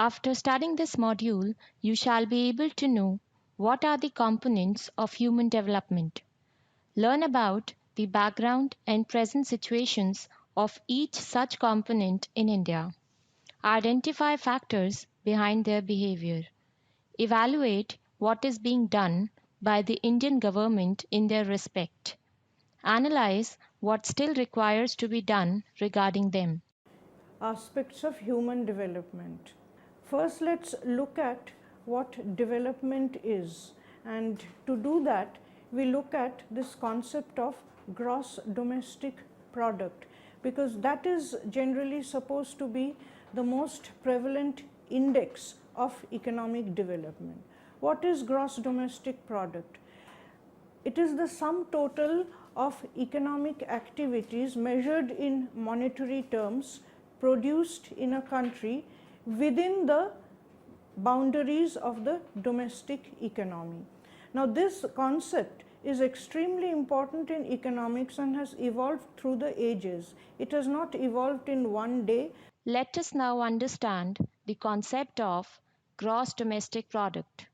After studying this module, you shall be able to know what are the components of human development, learn about the background and present situations of each such component in India, identify factors behind their behavior, evaluate what is being done by the Indian government in their respect, analyze what still requires to be done regarding them. Aspects of human development. First, let's look at what development is, and to do that, we look at this concept of gross domestic product, because that is generally supposed to be the most prevalent index of economic development. What is gross domestic product? It is the sum total of economic activities measured in monetary terms produced in a country within the boundaries of the domestic economy. Now, this concept is extremely important in economics and has evolved through the ages. It has not evolved in one day. Let us now understand the concept of gross domestic product.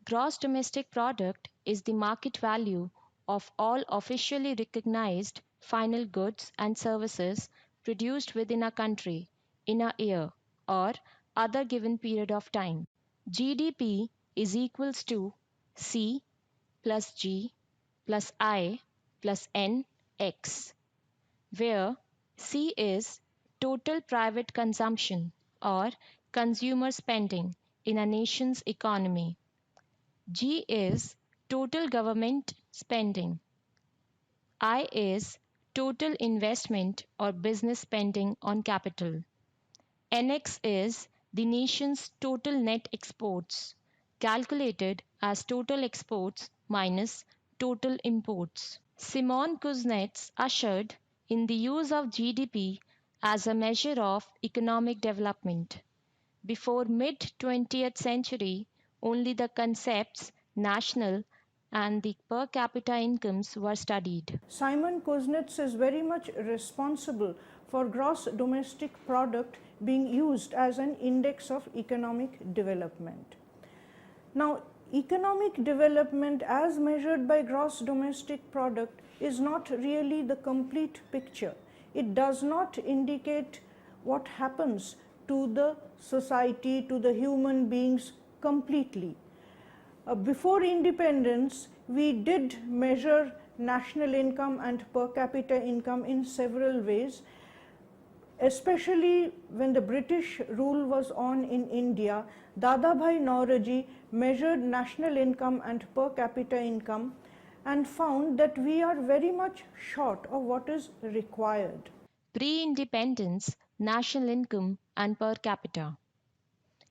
Gross domestic product is the market value of all officially recognized final goods and services produced within a country in a year or other given period of time. GDP is equals to C plus G plus I plus N X, where C is total private consumption or consumer spending in a nation's economy. G is total government spending. I is total investment or business spending on capital. NX is the nation's total net exports, calculated as total exports minus total imports. Simon Kuznets ushered in the use of GDP as a measure of economic development. Before mid-20th century, only the concepts national and the per capita incomes were studied. Simon Kuznets is very much responsible for gross domestic product being used as an index of economic development. Now, economic development as measured by gross domestic product is not really the complete picture. It does not indicate what happens to the society, to the human beings completely. Before independence, we did measure national income and per capita income in several ways, especially when the British rule was on in India. Dadabhai Naoroji measured national income and per capita income and found that we are very much short of what is required. Pre-independence national income and per capita.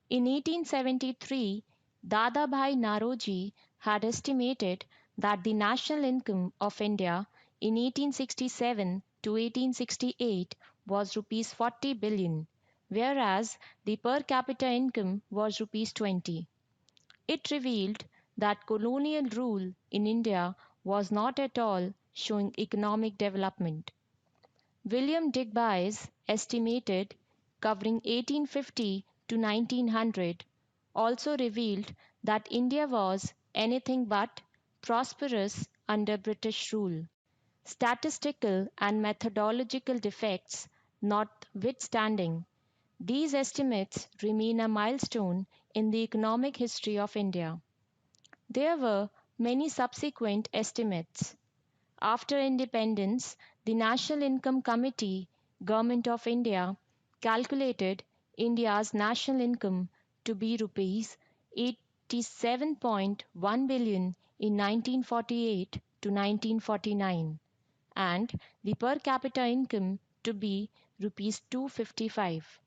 In 1873, Dadabhai Naoroji had estimated that the national income of India in 1867 to 1868 was rupees 40 billion, whereas the per capita income was rupees 20. It revealed that colonial rule in India was not at all showing economic development. William Digby's estimated, covering 1850 to 1900, also revealed that India was anything but prosperous under British rule. Statistical and methodological defects notwithstanding, these estimates remain a milestone in the economic history of India. There were many subsequent estimates. After independence, the National Income Committee, Government of India, calculated India's national income to be rupees 87.1 billion in 1948 to 1949 and the per capita income to be rupees 255.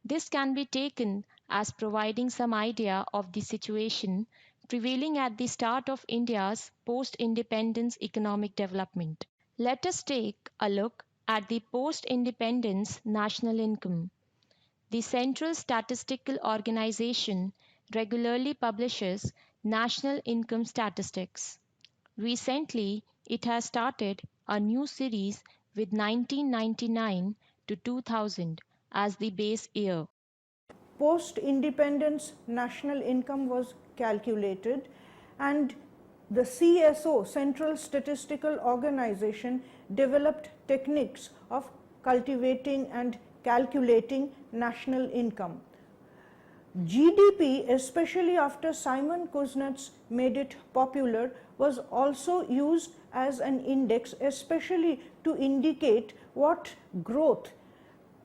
This can be taken as providing some idea of the situation prevailing at the start of India's post-independence economic development. Let us take a look at the post-independence national income. The Central Statistical Organization regularly publishes national income statistics. Recently, it has started a new series with 1999 to 2000 as the base year. post-independence national income was calculated, and the CSO, Central Statistical Organization, developed techniques of cultivating and calculating national income. GDP, especially after Simon Kuznets made it popular, was also used as an index, especially to indicate what growth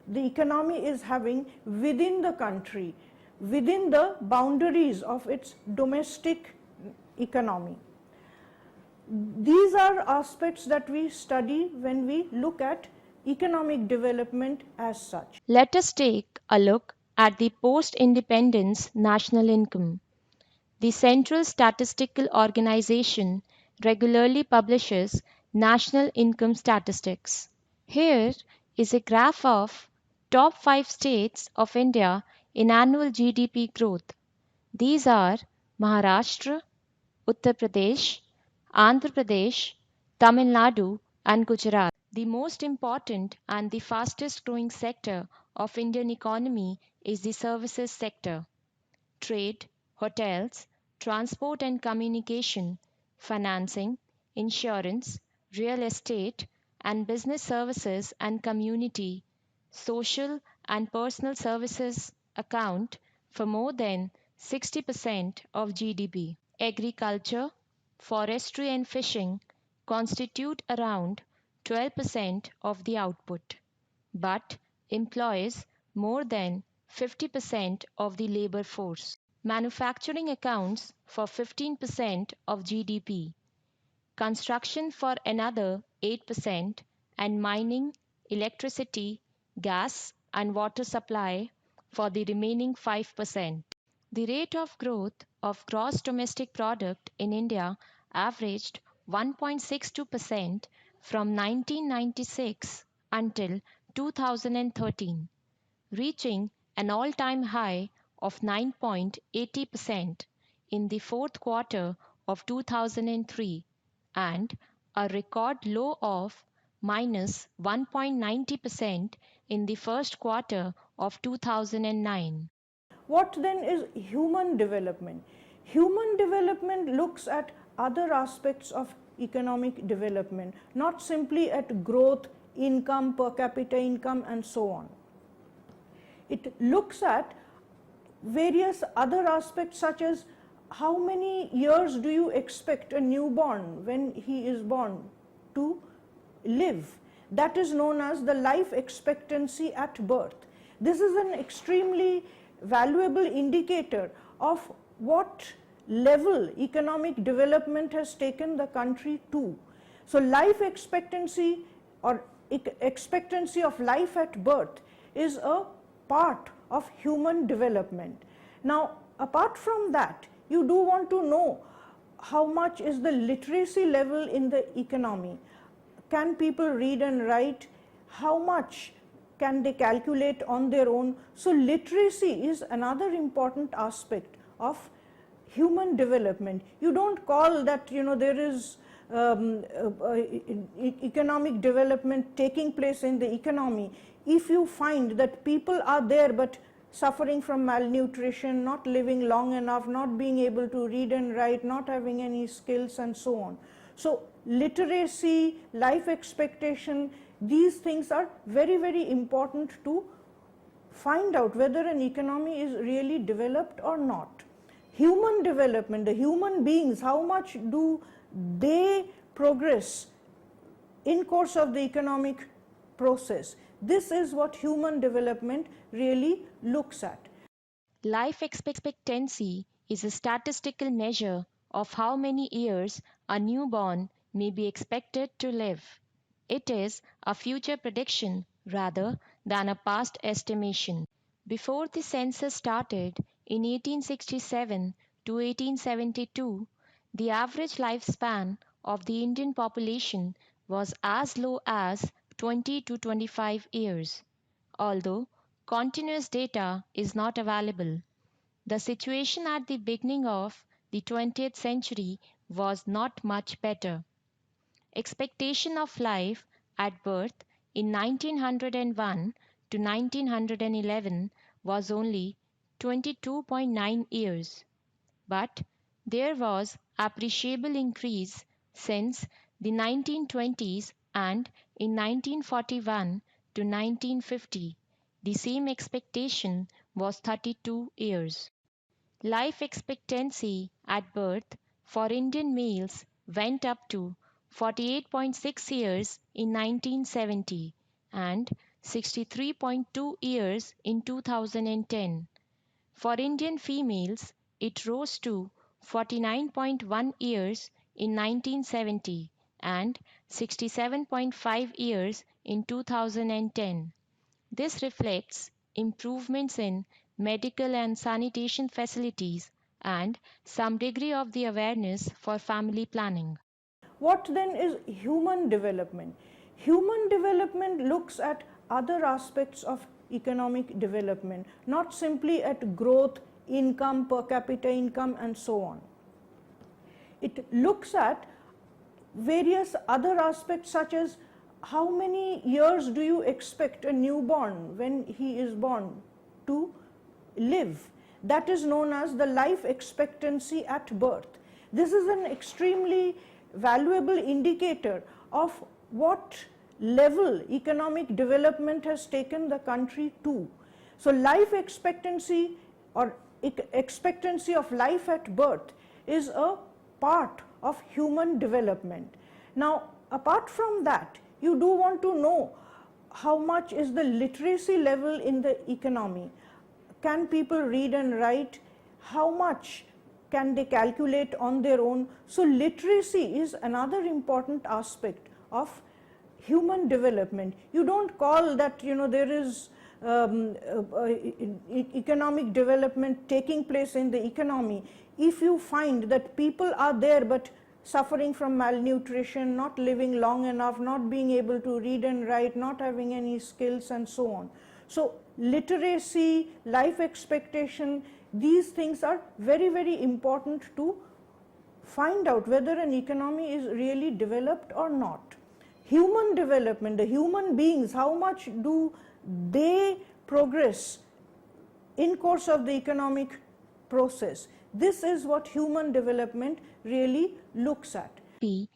the economy is having within the country, within the boundaries of its domestic economy. These are aspects that we study when we look at economic development as such. Let us take a look at the post-independence national income. The Central Statistical Organization regularly publishes national income statistics. Here is a graph of top 5 states of India in annual GDP growth. These are Maharashtra, Uttar Pradesh, Andhra Pradesh, Tamil Nadu, and Gujarat. The most important and the fastest growing sector of Indian economy is the services sector. Trade, hotels, transport and communication, financing, insurance, real estate, and business services and community, social and personal services account for more than 60% of GDP. Agriculture, forestry, and fishing constitute around 12% of the output, but employs more than 50% of the labor force. Manufacturing accounts for 15% of GDP, construction for another 8%, and mining, electricity, gas, and water supply for the remaining 5%. The rate of growth of gross domestic product in India averaged 1.62% from 1996 until 2013, reaching an all-time high of 9.80% in the fourth quarter of 2003 and a record low of minus 1.90% in the first quarter of 2009. What then is human development? Human development looks at other aspects of economic development, not simply at growth, income, per capita income, and so on. It looks at various other aspects, such as how many years do you expect a newborn, when he is born, to live. That is known as the life expectancy at birth. This is an extremely valuable indicator of what level economic development has taken the country to. So life expectancy, or expectancy of life at birth, is a part of human development. Now, apart from that, you do want to know how much is the literacy level in the economy. Can people read and write? How much can they calculate on their own? So literacy is another important aspect of human development. You don't call that, there is economic development taking place in the economy if you find that people are there but suffering from malnutrition, not living long enough, not being able to read and write, not having any skills, and so on. So literacy, life expectation, these things are very, very important to find out whether an economy is really developed or not. Human development, the human beings, how much do they progress in course of the economic process? This is what human development really looks at. Life expectancy is a statistical measure of how many years a newborn may be expected to live. It is a future prediction rather than a past estimation. Before the census started in 1867 to 1872, the average lifespan of the Indian population was as low as 20 to 25 years. Although continuous data is not available, the situation at the beginning of the 20th century was not much better. Expectation of life at birth in 1901 to 1911 was only 22.9 years. But there was appreciable increase since the 1920s, and in 1941 to 1950 the same expectation was 32 years. Life expectancy at birth for Indian males went up to 48.6 years in 1970 and 63.2 years in 2010. For Indian females, it rose to 49.1 years in 1970 and 67.5 years in 2010. This reflects improvements in medical and sanitation facilities and some degree of the awareness for family planning. What then is human development? Human development looks at other aspects of economic development, not simply at growth, income, per capita income, and so on. It looks at various other aspects, such as how many years do you expect a newborn when he is born to live? That is known as the life expectancy at birth. This is an extremely valuable indicator of what level economic development has taken the country to. So life expectancy or expectancy of life at birth is a part of human development. Now, apart from that, you do want to know how much is the literacy level in the economy. Can people read and write? How much can they calculate on their own? So literacy is another important aspect of human development. You don't call that, there is economic development taking place in the economy if you find that people are there but suffering from malnutrition, not living long enough, not being able to read and write, not having any skills, and so on. So literacy, life expectation, these things are very, very important to find out whether an economy is really developed or not. Human development, the human beings, how much do they progress in course of the economic process? This is what human development really looks at. The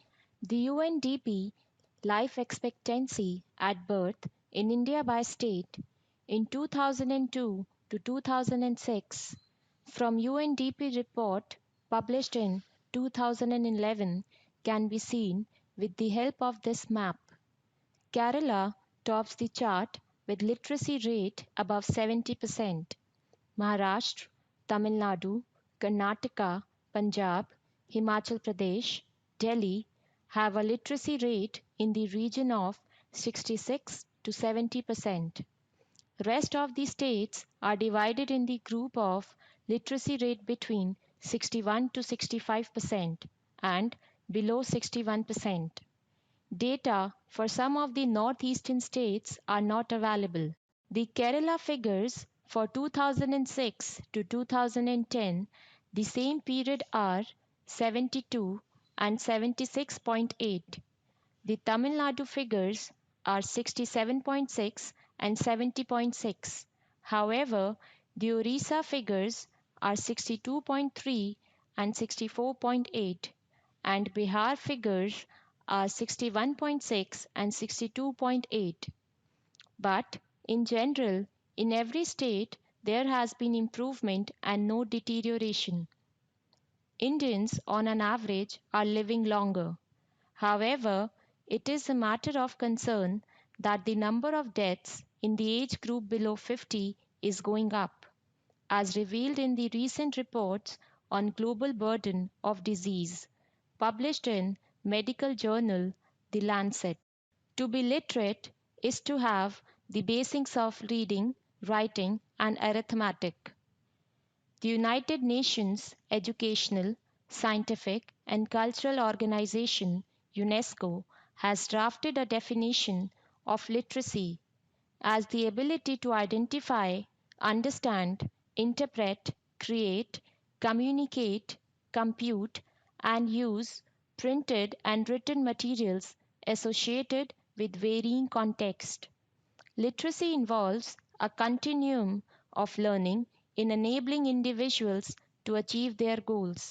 UNDP life expectancy at birth in India by state in 2002 to 2006 from UNDP report published in 2011 can be seen with the help of this map. Kerala tops the chart with literacy rate above 70%. Maharashtra, Tamil Nadu, Karnataka, Punjab, Himachal Pradesh, Delhi have a literacy rate in the region of 66 to 70%. Rest of the states are divided in the group of literacy rate between 61 to 65% and below 61%. Data for some of the northeastern states are not available. The Kerala figures for 2006 to 2010, the same period are 72 and 76.8. The Tamil Nadu figures are 67.6 and 70.6. However, the Orissa figures are 62.3 and 64.8, and Bihar figures are 61.6 and 62.8. But in general, in every state, there has been improvement and no deterioration. Indians, on an average, are living longer. However, it is a matter of concern that the number of deaths in the age group below 50 is going up, as revealed in the recent reports on global burden of disease, published in medical journal The Lancet. To be literate is to have the basics of reading, writing, and arithmetic. The United Nations Educational, Scientific, and Cultural Organization (UNESCO) has drafted a definition of literacy as the ability to identify, understand, interpret, create, communicate, compute, and use printed and written materials associated with varying contexts. Literacy involves a continuum of learning in enabling individuals to achieve their goals,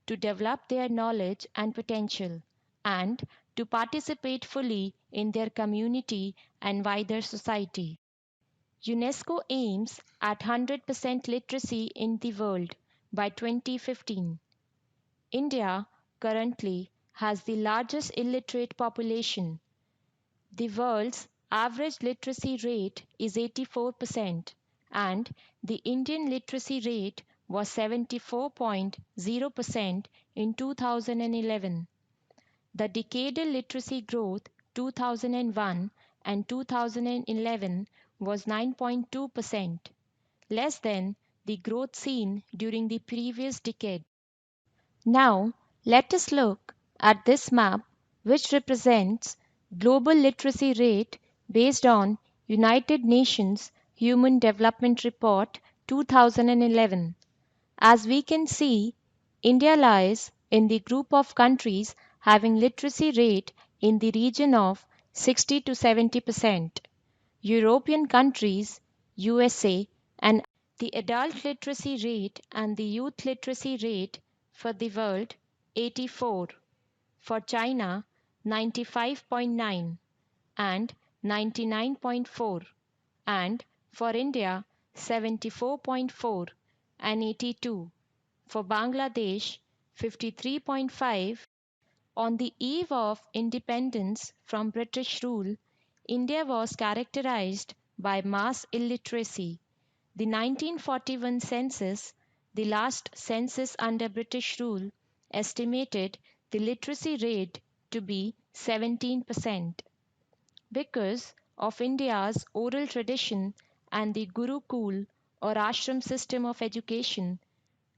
to develop their knowledge and potential, and to participate fully in their community and wider society. UNESCO aims at 100% literacy in the world by 2015. India currently has the largest illiterate population. The world's average literacy rate is 84%, and the Indian literacy rate was 74.0% in 2011. The decadal literacy growth 2001 and 2011 was 9.2%, less than the growth seen during the previous decade. Now, let us look at this map, which represents global literacy rate based on United Nations Human Development Report 2011. As we can see, India lies in the group of countries having literacy rate in the region of 60 to 70%. European countries, USA, and the adult literacy rate and the youth literacy rate for the world 84, for China 95.9 and 99.4, and for India 74.4 and 82, for Bangladesh 53.5. On the eve of independence from British rule, India was characterized by mass illiteracy. The 1941 census, the last census under British rule, estimated the literacy rate to be 17%. Because of India's oral tradition and the Gurukul or ashram system of education,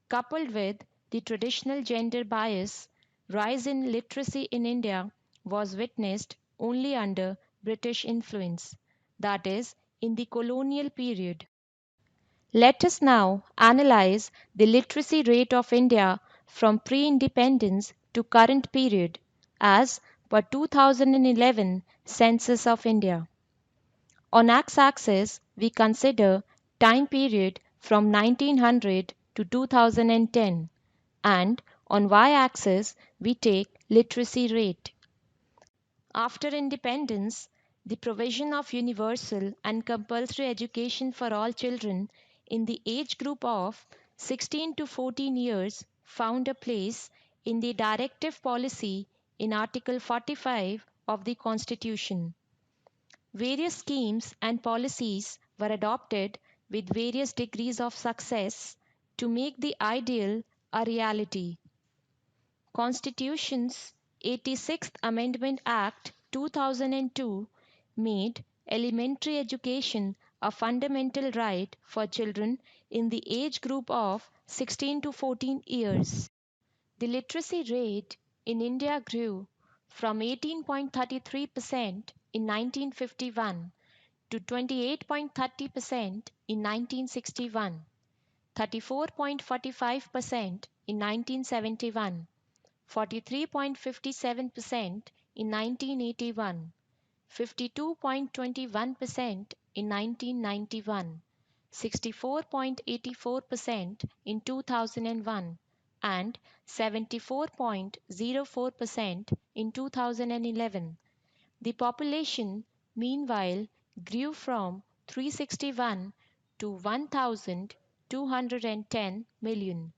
coupled with the traditional gender bias, rise in literacy in India was witnessed only under British influence, that is, in the colonial period. Let us now analyze the literacy rate of India from pre-independence to current period as per 2011 Census of India. On x-axis, we consider time period from 1900 to 2010, and on y-axis, we take literacy rate. After independence, the provision of universal and compulsory education for all children in the age group of 16 to 14 years found a place in the directive policy in Article 45 of the Constitution. Various schemes and policies were adopted with various degrees of success to make the ideal a reality. Constitution's 86th Amendment Act 2002 made elementary education a fundamental right for children in the age group of 16 to 14 years. The literacy rate in India grew from 18.33% in 1951 to 28.30% in 1961, 34.45% in 1971, 43.57% in 1981, 52.21% in 1991, 64.84% in 2001, and 74.04% in 2011. The population, meanwhile, grew from 361 to 1,210 million.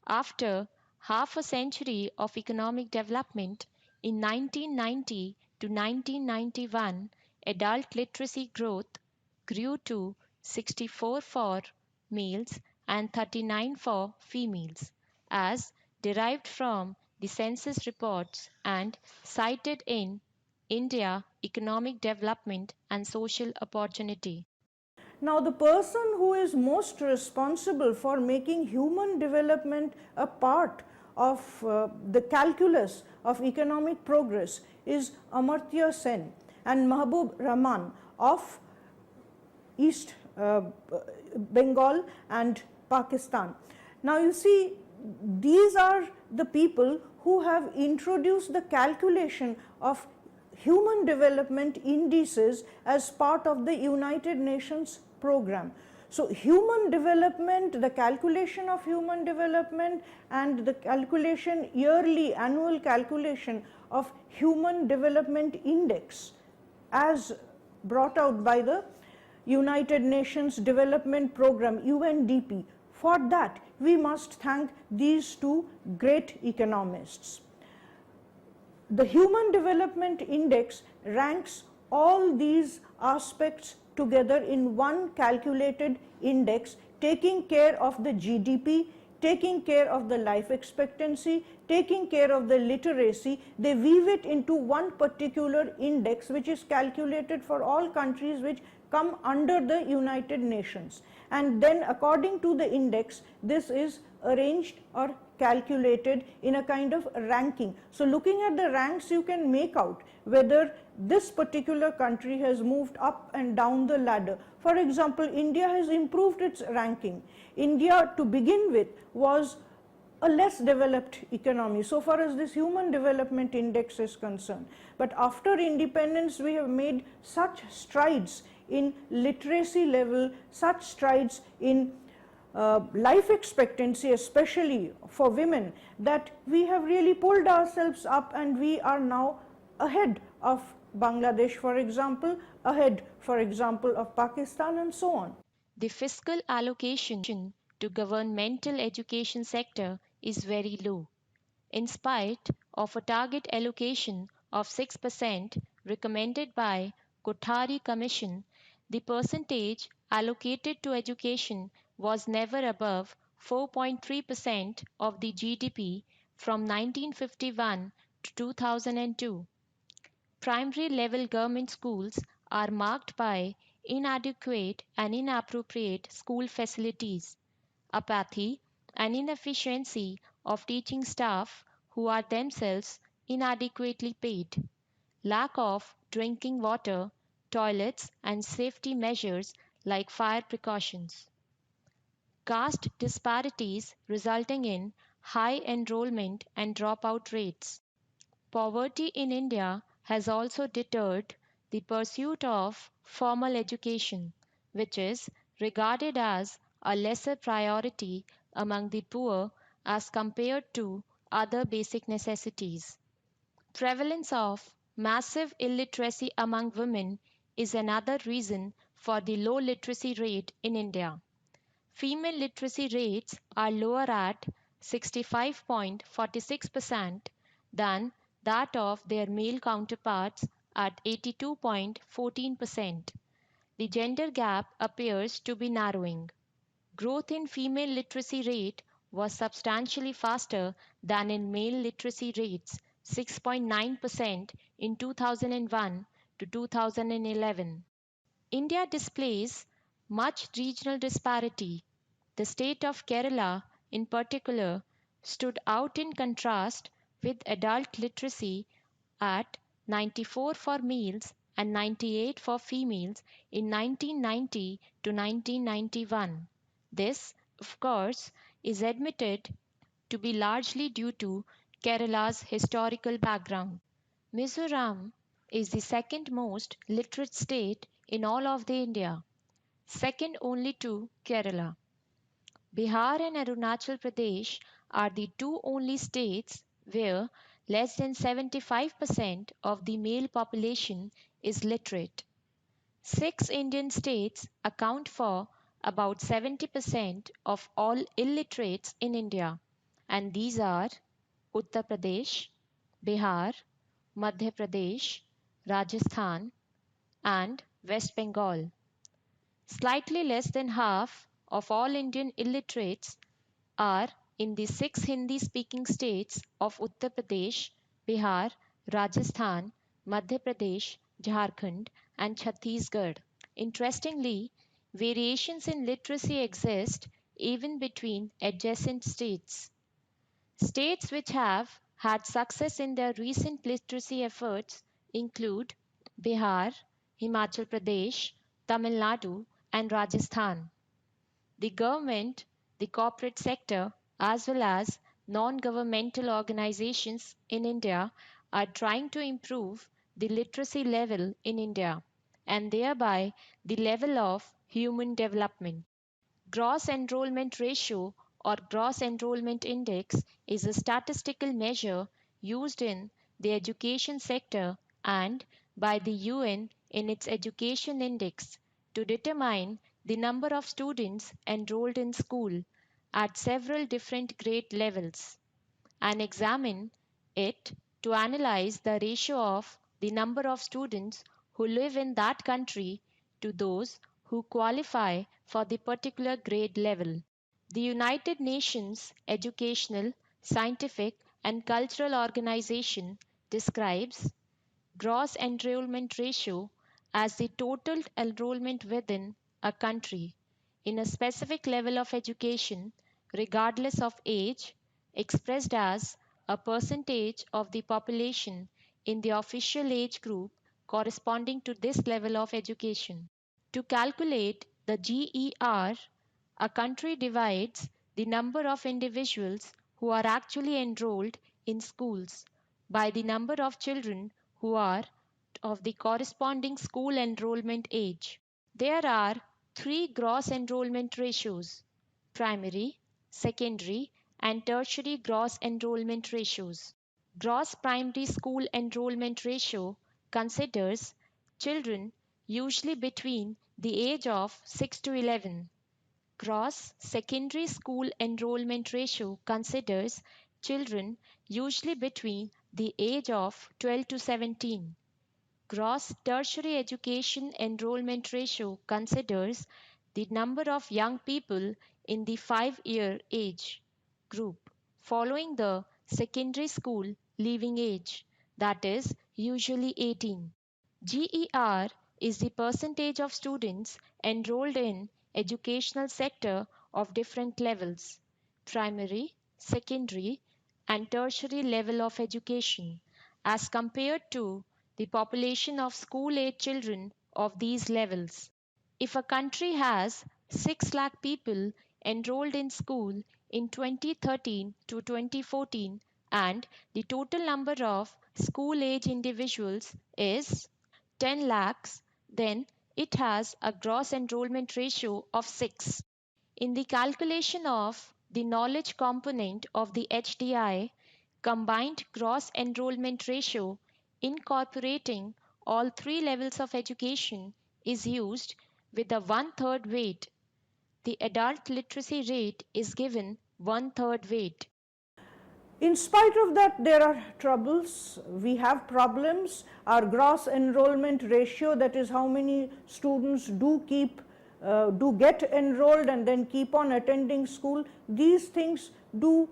After half a century of economic development, in 1990 to 1991, adult literacy growth grew to 64 for males and 39 for females, as derived from the census reports and cited in India Economic Development and Social Opportunity. Now, the person who is most responsible for making human development a part of the calculus of economic progress is Amartya Sen and Mahbub Rahman of East Bengal and Pakistan. Now, you see, these are the people who have introduced the calculation of human development indices as part of the United Nations program. So human development, the calculation of human development and the calculation, yearly annual calculation of human development index as brought out by the United Nations Development Programme, UNDP. For that, we must thank these two great economists. The Human Development Index ranks all these aspects together in one calculated index, taking care of the GDP, taking care of the life expectancy, taking care of the literacy. They weave it into one particular index which is calculated for all countries which come under the United Nations, and then according to the index this is arranged or calculated in a kind of ranking. So looking at the ranks, you can make out whether this particular country has moved up and down the ladder. For example, India has improved its ranking. India to begin with was a less developed economy so far as this Human Development Index is concerned. But after independence, we have made such strides in literacy level, such strides in life expectancy, especially for women, that we have really pulled ourselves up, and we are now ahead of Bangladesh, for example, ahead, for example, of Pakistan, and so on. The fiscal allocation to governmental education sector is very low. In spite of a target allocation of 6% recommended by Kothari Commission, the percentage allocated to education was never above 4.3% of the GDP from 1951 to 2002. Primary level government schools are marked by inadequate and inappropriate school facilities, apathy and inefficiency of teaching staff who are themselves inadequately paid, lack of drinking water, toilets, and safety measures like fire precautions. Caste disparities resulting in high enrollment and dropout rates. Poverty in India has also deterred the pursuit of formal education, which is regarded as a lesser priority among the poor as compared to other basic necessities. Prevalence of massive illiteracy among women is another reason for the low literacy rate in India. Female literacy rates are lower at 65.46% than that of their male counterparts at 82.14%. The gender gap appears to be narrowing. Growth in female literacy rate was substantially faster than in male literacy rates, 6.9% in 2001 to 2011. India displays much regional disparity. The state of Kerala, in particular, stood out in contrast with adult literacy at 94 for males and 98 for females in 1990 to 1991. This, of course, is admitted to be largely due to Kerala's historical background. Mizoram is the second most literate state in all of the India, second only to Kerala. Bihar and Arunachal Pradesh are the two only states where less than 75% of the male population is literate. Six Indian states account for about 70% of all illiterates in India, and these are Uttar Pradesh, Bihar, Madhya Pradesh, Rajasthan, and West Bengal. Slightly less than half of all Indian illiterates are in the six Hindi speaking states of Uttar Pradesh, Bihar, Rajasthan, Madhya Pradesh, Jharkhand, and Chhattisgarh. Interestingly, variations in literacy exist even between adjacent states. States which have had success in their recent literacy efforts include Bihar, Himachal Pradesh, Tamil Nadu, and Rajasthan. The government, the corporate sector, as well as non governmental organizations in India are trying to improve the literacy level in India and thereby the level of human development. Gross enrollment ratio or gross enrollment index is a statistical measure used in the education sector and by the UN in its education index to determine the number of students enrolled in school at several different grade levels and examine it to analyze the ratio of the number of students who live in that country to those who qualify for the particular grade level. The United Nations Educational, Scientific and Cultural Organization describes gross enrollment ratio as the total enrollment within a country in a specific level of education, regardless of age, expressed as a percentage of the population in the official age group corresponding to this level of education. To calculate the GER, a country divides the number of individuals who are actually enrolled in schools by the number of children who are of the corresponding school enrollment age. There are three gross enrollment ratios: primary, secondary, and tertiary gross enrollment ratios. Gross primary school enrollment ratio considers children usually between the age of 6 to 11. Gross secondary school enrollment ratio considers children usually between the age of 12 to 17. Gross tertiary education enrollment ratio considers the number of young people in the 5-year age group following the secondary school leaving age, that is, usually 18. GER is the percentage of students enrolled in educational sector of different levels: primary, secondary, and tertiary level of education, as compared to the population of school-age children of these levels. If a country has 6 lakh people enrolled in school in 2013 to 2014 and the total number of school-age individuals is 10 lakhs, then it has a gross enrollment ratio of 6. In the calculation of the knowledge component of the HDI, combined gross enrollment ratio incorporating all three levels of education is used with a one-third weight. The adult literacy rate is given one-third weight. In spite of that, there are troubles. We have problems. Our gross enrollment ratio, that is how many students do get enrolled and then keep on attending school, these things do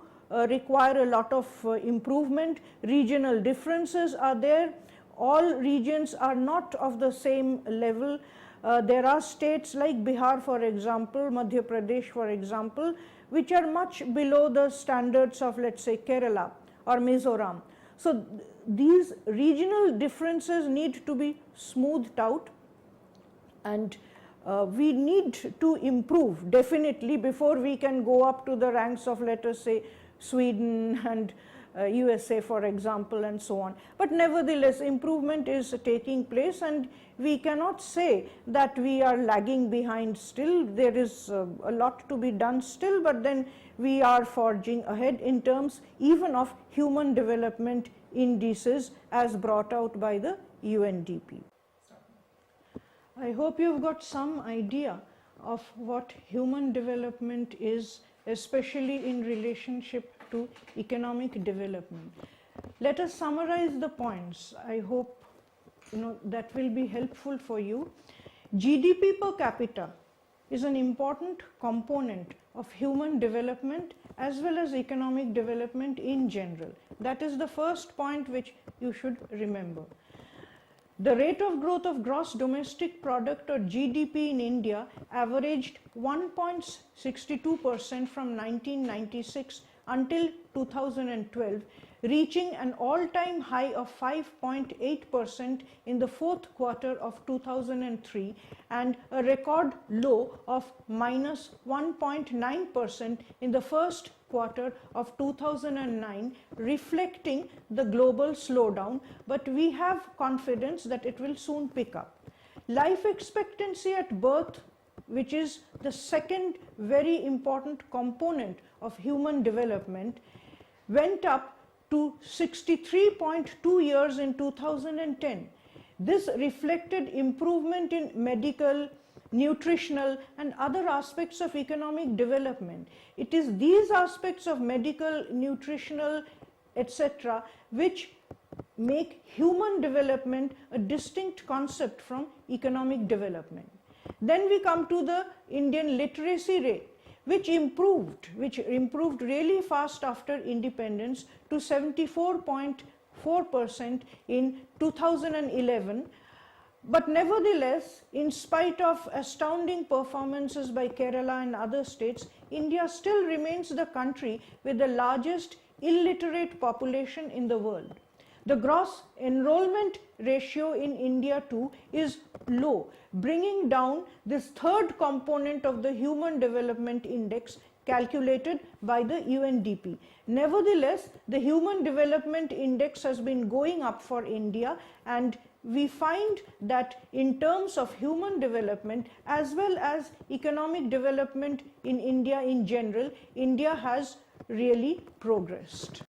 require a lot of improvement. Regional differences are there. All regions are not of the same level. There are states like Bihar, for example, Madhya Pradesh, for example, which are much below the standards of, let's say, Kerala or Mizoram. So these regional differences need to be smoothed out, and we need to improve definitely before we can go up to the ranks of, let us say, Sweden and USA, for example, and so on. But nevertheless, improvement is taking place, and we cannot say that we are lagging behind still. There is a lot to be done still, but then we are forging ahead in terms even of human development indices as brought out by the UNDP. I hope you've got some idea of what human development is, especially in relationship to economic development. Let us summarize the points. I hope that will be helpful for you. GDP per capita is an important component of human development as well as economic development in general. That is the first point which you should remember. The rate of growth of gross domestic product or GDP in India averaged 1.62% from 1996 until 2012, reaching an all-time high of 5.8% in the fourth quarter of 2003 and a record low of minus 1.9% in the first quarter of 2009, reflecting the global slowdown, but we have confidence that it will soon pick up. Life expectancy at birth which is the second very important component of human development, went up to 63.2 years in 2010. This reflected improvement in medical, nutritional and other aspects of economic development. It is these aspects of medical, nutritional, etc., which make human development a distinct concept from economic development. Then we come to the Indian literacy rate, which improved really fast after independence to 74.4% in 2011. But nevertheless, in spite of astounding performances by Kerala and other states, India still remains the country with the largest illiterate population in the world. The gross enrollment ratio in India too is low, bringing down this third component of the Human Development Index calculated by the UNDP. Nevertheless, the Human Development Index has been going up for India, and we find that in terms of human development as well as economic development in India in general, India has really progressed.